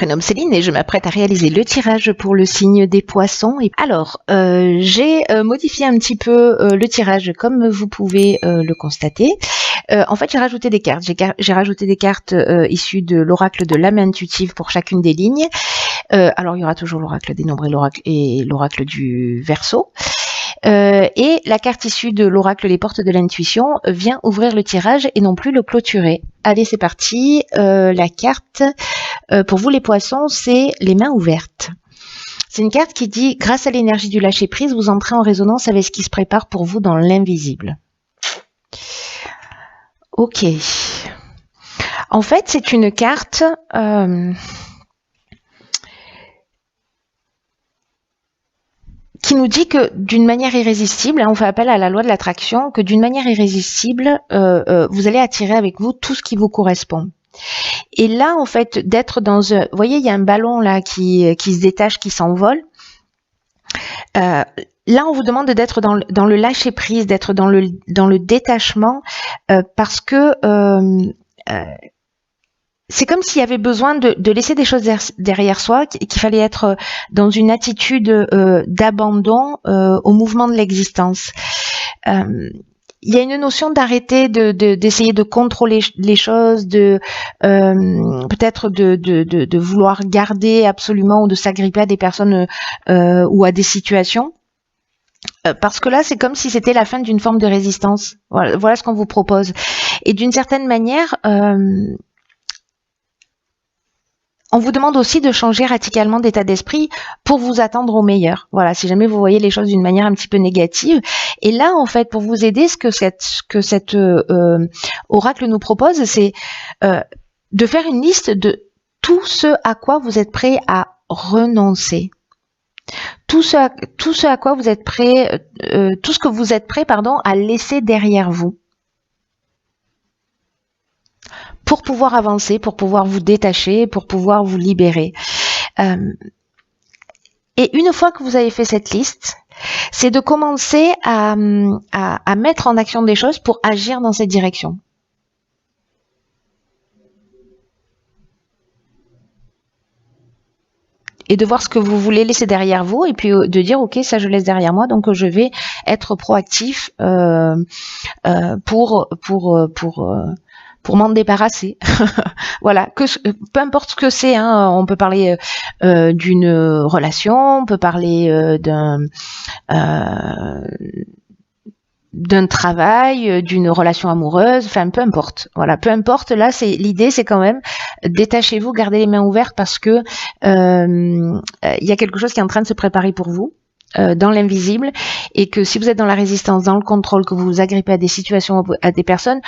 Prénomme Céline et je m'apprête à réaliser le tirage pour le signe des poissons. Et alors, j'ai modifié un petit peu le tirage comme vous pouvez le constater. En fait, j'ai rajouté des cartes. J'ai rajouté des cartes issues de l'oracle de l'âme intuitive pour chacune des lignes. Alors, il y aura toujours l'oracle des nombres et l'oracle du Verseau. Et la carte issue de l'oracle des portes de l'intuition vient ouvrir le tirage et non plus le clôturer. Allez, c'est parti. La carte pour vous les poissons, c'est les mains ouvertes. C'est une carte qui dit, grâce à l'énergie du lâcher-prise, vous entrez en résonance avec ce qui se prépare pour vous dans l'invisible. Ok. En fait, c'est une carte qui nous dit que d'une manière irrésistible, on fait appel à la loi de l'attraction, que d'une manière irrésistible, vous allez attirer avec vous tout ce qui vous correspond. Et là, en fait, d'être dans un... Vous voyez, il y a un ballon là qui se détache, qui s'envole. Là, on vous demande d'être dans le lâcher-prise, d'être dans le détachement, parce que c'est comme s'il y avait besoin de laisser des choses derrière soi, qu'il fallait être dans une attitude d'abandon au mouvement de l'existence. Il y a une notion d'arrêter d'essayer de contrôler les choses, peut-être de vouloir garder absolument ou de s'agripper à des personnes ou à des situations. Parce que là, c'est comme si c'était la fin d'une forme de résistance. Voilà ce qu'on vous propose. Et d'une certaine manière, on vous demande aussi de changer radicalement d'état d'esprit pour vous attendre au meilleur. Voilà, si jamais vous voyez les choses d'une manière un petit peu négative. Et là, en fait, pour vous aider, ce que cet oracle nous propose, c'est de faire une liste de tout ce à quoi vous êtes prêt à renoncer. Tout ce à quoi vous êtes prêt, tout ce que vous êtes prêt, à laisser derrière vous. Pour pouvoir avancer, pour pouvoir vous détacher, pour pouvoir vous libérer. Et une fois que vous avez fait cette liste, c'est de commencer à mettre en action des choses pour agir dans cette direction. Et de voir ce que vous voulez laisser derrière vous et puis de dire ok, ça je laisse derrière moi, donc je vais être proactif pour m'en débarrasser. Voilà, peu importe ce que c'est, hein, on peut parler d'une relation, on peut parler d'un travail, d'une relation amoureuse, enfin peu importe. Voilà, peu importe. Là, l'idée, c'est quand même détachez-vous, gardez les mains ouvertes parce que il y a quelque chose qui est en train de se préparer pour vous. Dans l'invisible, et que si vous êtes dans la résistance, dans le contrôle, que vous vous agrippez à des situations, à des personnes,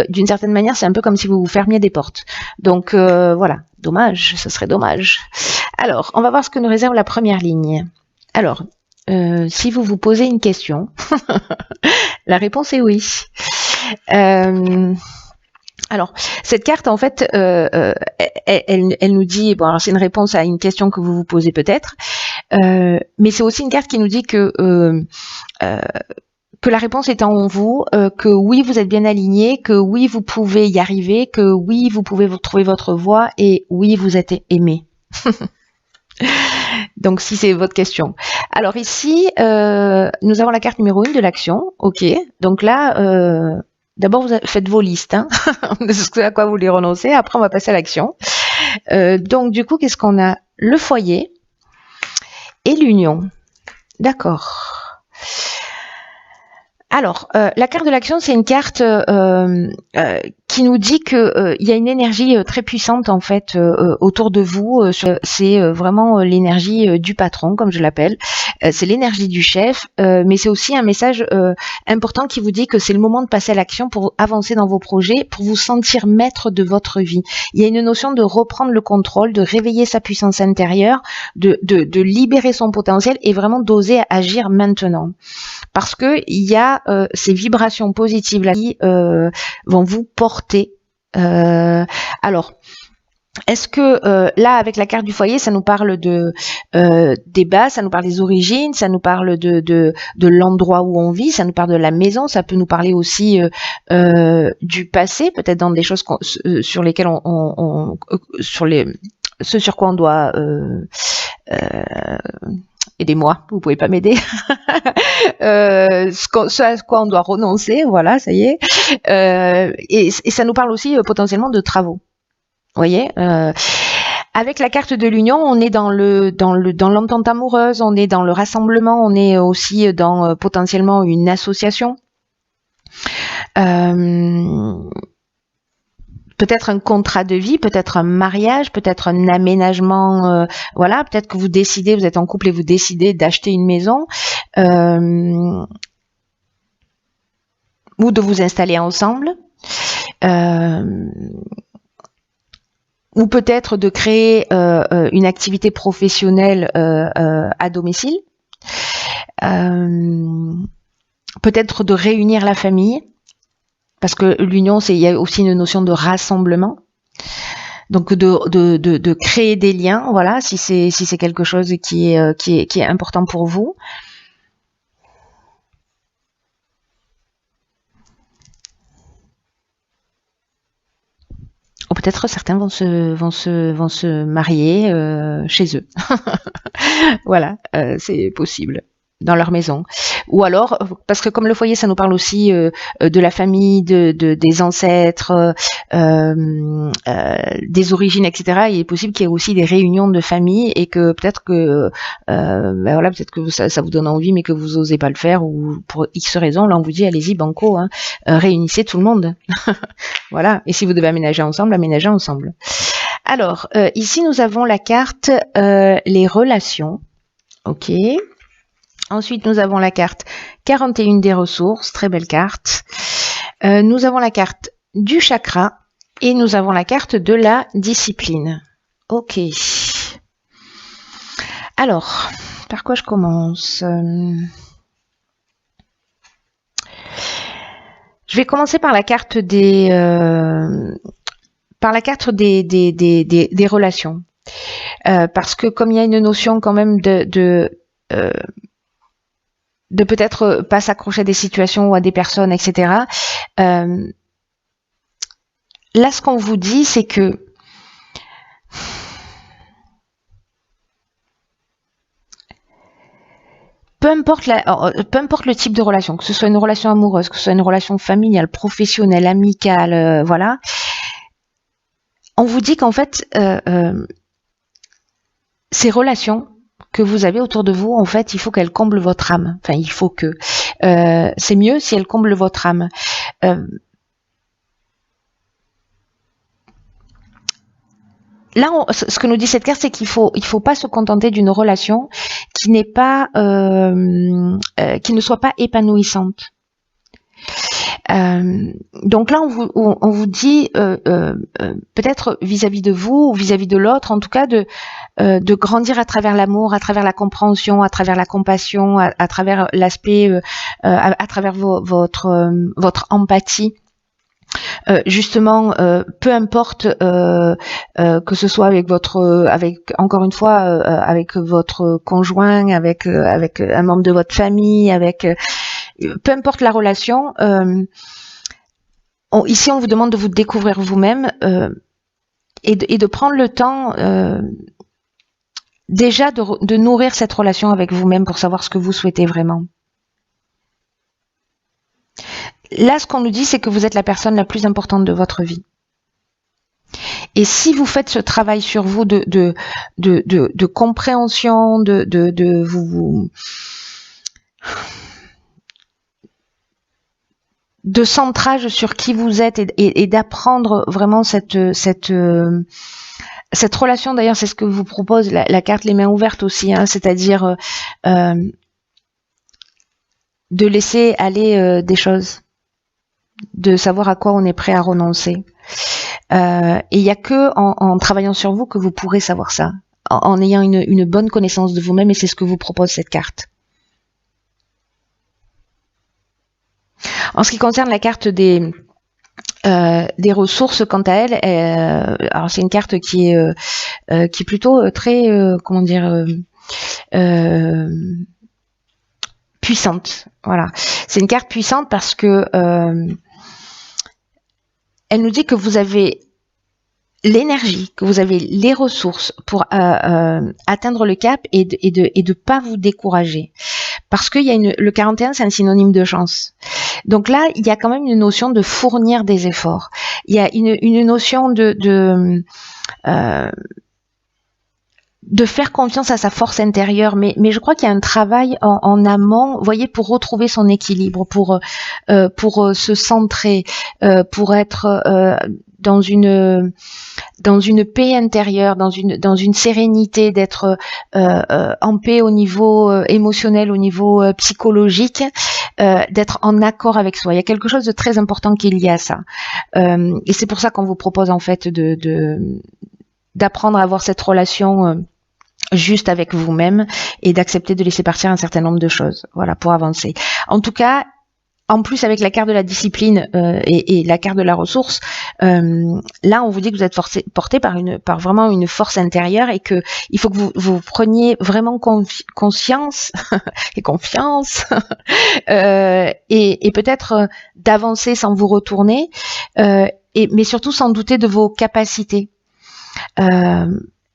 d'une certaine manière, c'est un peu comme si vous vous fermiez des portes. Donc voilà, dommage, ce serait dommage. Alors, on va voir ce que nous réserve la première ligne. Alors, si vous vous posez une question, la réponse est oui. Alors, cette carte, en fait, elle nous dit, bon, alors c'est une réponse à une question que vous vous posez peut-être, mais c'est aussi une carte qui nous dit que la réponse est en vous, que oui, vous êtes bien aligné, que oui, vous pouvez y arriver, que oui, vous pouvez trouver votre voie, et oui, vous êtes aimé. Donc, si c'est votre question. Alors ici, nous avons la carte numéro 1 de l'action. Ok, donc là... D'abord, vous faites vos listes, hein, de ce à quoi vous voulez renoncer. Après, on va passer à l'action. Donc, du coup, qu'est-ce qu'on a? Le foyer et l'union. D'accord. Alors, la carte de l'action, c'est une carte qui nous dit que il y a une énergie très puissante en fait autour de vous. C'est vraiment l'énergie du patron, comme je l'appelle. C'est l'énergie du chef, mais c'est aussi un message important qui vous dit que c'est le moment de passer à l'action pour avancer dans vos projets, pour vous sentir maître de votre vie. Il y a une notion de reprendre le contrôle, de réveiller sa puissance intérieure, de libérer son potentiel et vraiment d'oser agir maintenant. Parce que il y a ces vibrations positives là qui vont vous porter. Alors, est-ce que là, avec la carte du foyer, ça nous parle des bases, ça nous parle des origines, ça nous parle de l'endroit où on vit, ça nous parle de la maison, ça peut nous parler aussi du passé, peut-être dans des choses sur lesquelles ce sur quoi on doit aidez-moi, vous pouvez pas m'aider. Ce à quoi on doit renoncer, voilà, ça y est. Et ça nous parle aussi potentiellement de travaux. Vous voyez, avec la carte de l'union, on est dans l'entente amoureuse, on est dans le rassemblement, on est aussi dans potentiellement une association. Peut-être un contrat de vie, peut-être un mariage, peut-être un aménagement, voilà, peut-être que vous décidez, vous êtes en couple et vous décidez d'acheter une maison, ou de vous installer ensemble, ou peut-être de créer une activité professionnelle à domicile, peut-être de réunir la famille. Parce que l'union, il y a aussi une notion de rassemblement, donc de créer des liens, voilà, si c'est quelque chose qui est important pour vous. Ou peut-être certains vont se marier chez eux. Voilà, c'est possible. Dans leur maison. Ou alors, parce que comme le foyer, ça nous parle aussi de la famille, des ancêtres, des origines, etc. Il est possible qu'il y ait aussi des réunions de famille et que peut-être que, voilà, peut-être que ça vous donne envie, mais que vous osez pas le faire ou pour X raisons. Là, on vous dit, allez-y, banco, hein, réunissez tout le monde. Voilà. Et si vous devez aménager ensemble, aménagez ensemble. Alors, ici, nous avons la carte les relations. Ok. Ensuite, nous avons la carte 41 des ressources, très belle carte. Nous avons la carte du chakra et nous avons la carte de la discipline. Ok. Alors, par quoi je commence? Je vais commencer par la carte des relations. Parce que comme il y a une notion quand même de peut-être pas s'accrocher à des situations ou à des personnes, etc. Là, ce qu'on vous dit, c'est que peu importe le type de relation, que ce soit une relation amoureuse, que ce soit une relation familiale, professionnelle, amicale, voilà, on vous dit qu'en fait, ces relations que vous avez autour de vous, en fait, il faut qu'elles comblent votre âme. Enfin, il faut que... c'est mieux si elles comblent votre âme. Là, ce que nous dit cette carte, c'est qu'il faut pas se contenter d'une relation qui n'est pas, qui ne soit pas épanouissante. Donc là, on vous dit peut-être vis-à-vis de vous ou vis-à-vis de l'autre, en tout cas, de grandir à travers l'amour, à travers la compréhension, à travers la compassion, à travers l'aspect, à travers votre empathie. Justement, peu importe que ce soit avec encore une fois avec votre conjoint, avec un membre de votre famille, peu importe la relation. Ici, on vous demande de vous découvrir vous-même et de prendre le temps déjà de nourrir cette relation avec vous-même pour savoir ce que vous souhaitez vraiment. Là, ce qu'on nous dit, c'est que vous êtes la personne la plus importante de votre vie. Et si vous faites ce travail sur vous de compréhension, de centrage sur qui vous êtes et d'apprendre vraiment cette relation, d'ailleurs, c'est ce que vous propose la carte les mains ouvertes aussi, hein, c'est-à-dire de laisser aller des choses, de savoir à quoi on est prêt à renoncer. Et il n'y a que en travaillant sur vous que vous pourrez savoir ça, en ayant une bonne connaissance de vous-même, et c'est ce que vous propose cette carte. En ce qui concerne la carte des ressources, quant à elle, alors c'est une carte qui est plutôt très comment dire puissante. Voilà, c'est une carte puissante parce que elle nous dit que vous avez l'énergie, que vous avez les ressources pour atteindre le cap et de pas vous décourager. Parce que le 41, c'est un synonyme de chance. Donc là, il y a quand même une notion de fournir des efforts. Il y a une notion de faire confiance à sa force intérieure, mais je crois qu'il y a un travail en amont, vous voyez, pour retrouver son équilibre, pour se centrer, pour être dans une paix intérieure, dans une sérénité, d'être en paix au niveau émotionnel, au niveau psychologique, d'être en accord avec soi. Il y a quelque chose de très important qui est lié à ça, et c'est pour ça qu'on vous propose en fait d'apprendre à avoir cette relation juste avec vous-même et d'accepter de laisser partir un certain nombre de choses, voilà, pour avancer. En tout cas, en plus avec la carte de la discipline et la carte de la ressource, là on vous dit que vous êtes porté par vraiment une force intérieure et que il faut que vous preniez vraiment conscience et confiance et peut-être d'avancer sans vous retourner, mais surtout sans douter de vos capacités.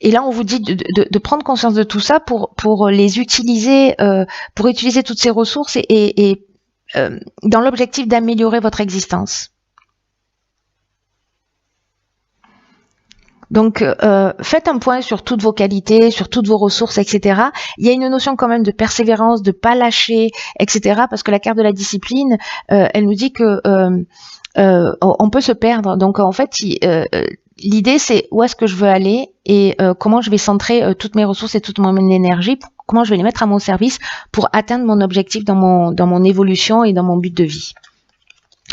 Et là, on vous dit de prendre conscience de tout ça pour les utiliser, pour utiliser toutes ces ressources et dans l'objectif d'améliorer votre existence. Donc, faites un point sur toutes vos qualités, sur toutes vos ressources, etc. Il y a une notion quand même de persévérance, de pas lâcher, etc. Parce que la carte de la discipline, elle nous dit que on peut se perdre. Donc, en fait, l'idée, c'est où est-ce que je veux aller et comment je vais centrer toutes mes ressources et toute mon énergie, comment je vais les mettre à mon service pour atteindre mon objectif dans mon évolution et dans mon but de vie.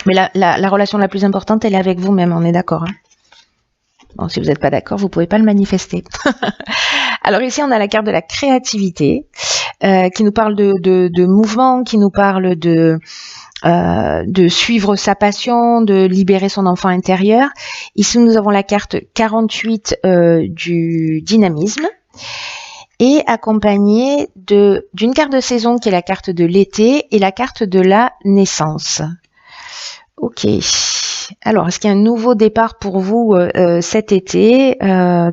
Mais la relation la plus importante, elle est avec vous-même, on est d'accord, hein? Bon, si vous n'êtes pas d'accord, vous pouvez pas le manifester. Alors ici, on a la carte de la créativité qui nous parle de mouvement, qui nous parle de suivre sa passion, de libérer son enfant intérieur. Ici, nous avons la carte 48 du dynamisme et accompagnée d'une carte de saison qui est la carte de l'été et la carte de la naissance. Ok. Alors, est-ce qu'il y a un nouveau départ pour vous cet été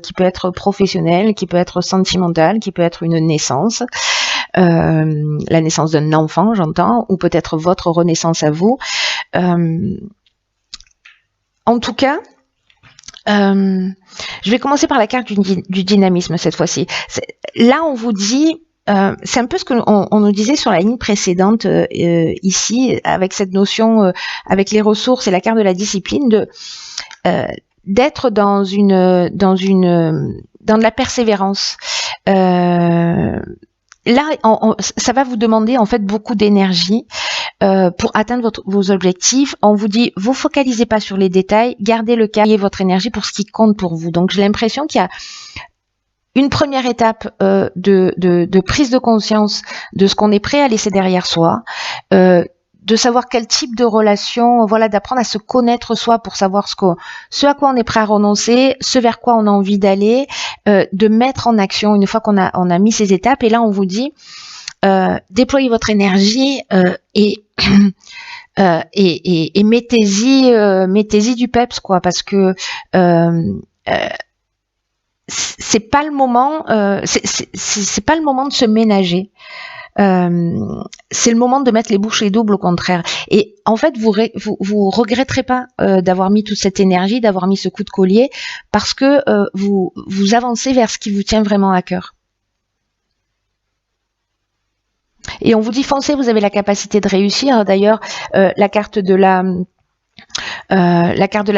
qui peut être professionnel, qui peut être sentimental, qui peut être une naissance, la naissance d'un enfant, j'entends, ou peut-être votre renaissance à vous. En tout cas, je vais commencer par la carte du dynamisme cette fois-ci. Là, on vous dit... c'est un peu ce qu'on nous disait sur la ligne précédente ici, avec cette notion, avec les ressources et la carte de la discipline, d'être dans de la persévérance. Là, ça va vous demander en fait beaucoup d'énergie pour atteindre vos objectifs. On vous dit, vous focalisez pas sur les détails, gardez le cap et votre énergie pour ce qui compte pour vous. Donc, j'ai l'impression qu'il y a une première étape de prise de conscience de ce qu'on est prêt à laisser derrière soi, de savoir quel type de relation, voilà, d'apprendre à se connaître soi pour savoir ce à quoi on est prêt à renoncer, ce vers quoi on a envie d'aller, de mettre en action une fois qu'on a mis ces étapes. Et là, on vous dit, déployez votre énergie et mettez-y du peps, quoi, parce que c'est pas le moment, c'est pas le moment de se ménager. C'est le moment de mettre les bouchées doubles, au contraire. Et en fait, vous regretterez pas d'avoir mis toute cette énergie, d'avoir mis ce coup de collier, parce que vous avancez vers ce qui vous tient vraiment à cœur. Et on vous dit foncez, vous avez la capacité de réussir. D'ailleurs, la carte de la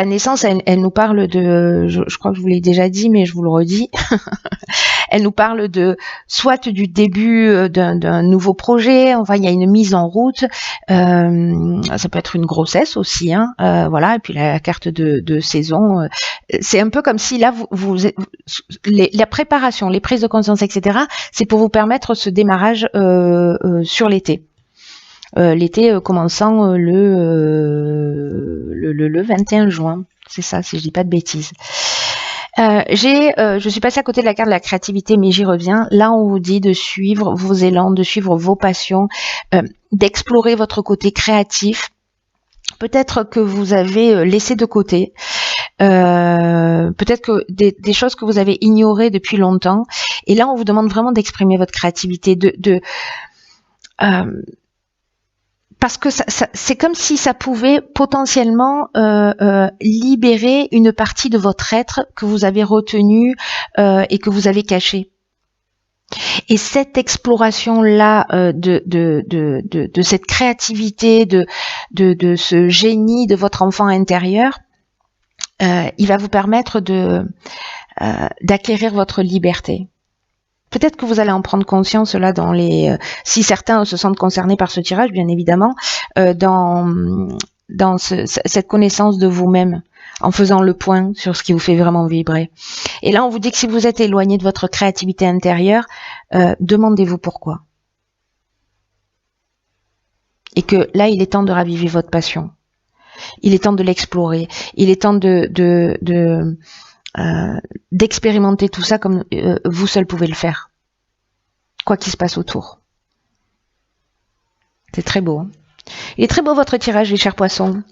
naissance, elle nous parle je crois que je vous l'ai déjà dit, mais je vous le redis. Elle nous parle soit du début d'un nouveau projet, enfin il y a une mise en route, ça peut être une grossesse aussi, hein, voilà. Et puis la carte de saison, c'est un peu comme si là la préparation, les prises de conscience, etc. C'est pour vous permettre ce démarrage sur l'été. L'été commençant le 21 juin, c'est ça, si je dis pas de bêtises. Je suis passée à côté de la carte de la créativité, mais j'y reviens. Là, on vous dit de suivre vos élans, de suivre vos passions, d'explorer votre côté créatif. Peut-être que vous avez laissé de côté. peut-être que des choses que vous avez ignorées depuis longtemps. Et là, on vous demande vraiment d'exprimer votre créativité, parce que c'est comme si ça pouvait potentiellement libérer une partie de votre être que vous avez retenu et que vous avez caché. Et cette exploration-là de cette créativité, de ce génie de votre enfant intérieur, il va vous permettre d'acquérir votre liberté. Peut-être que vous allez en prendre conscience là si certains se sentent concernés par ce tirage, bien évidemment, dans cette connaissance de vous-même, en faisant le point sur ce qui vous fait vraiment vibrer. Et là, on vous dit que si vous êtes éloigné de votre créativité intérieure, demandez-vous pourquoi. Et que là, il est temps de raviver votre passion. Il est temps de l'explorer. Il est temps d'expérimenter tout ça comme vous seul pouvez le faire, quoi qu'il se passe autour. C'est très beau. Il est très beau votre tirage, les chers poissons.